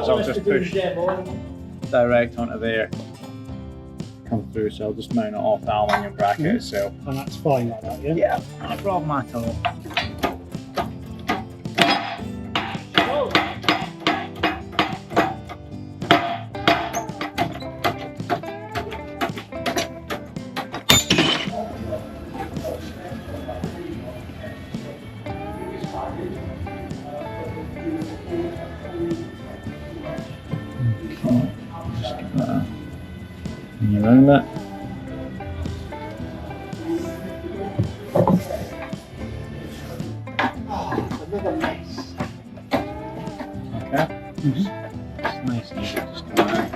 so I'll just push direct onto there, come through, so I'll just mount it off the aluminium bracket itself. And that's fine like that, yeah? Yeah, not a problem at all. Around that. Another mess. Okay. It's nice and easy, just come out.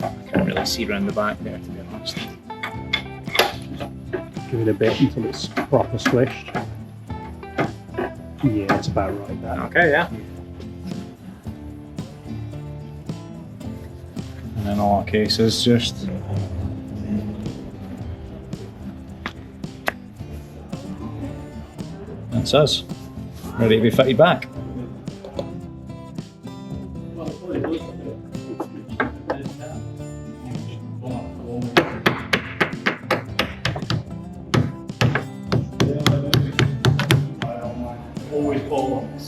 I can't really see around the back there, to be honest. Give it a bit until it's proper squished. Yeah, it's about right there. Okay, yeah. And in all cases, just that's us, ready to be fitted back.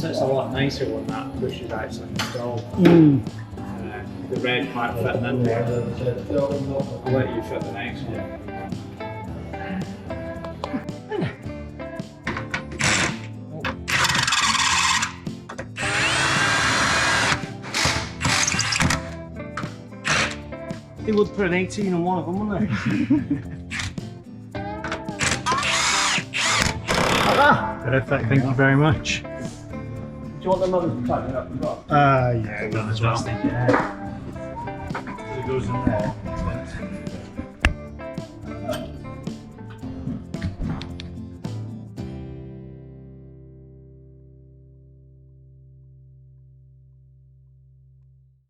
It's a lot nicer when that push is actually installed. The red part fitting in there. I'll let you fit the next one. They would put an 18 on one of them, wouldn't they? Perfect, thank you very much. Do you want them others to tighten it up as well? Yeah, done as well. It goes in there.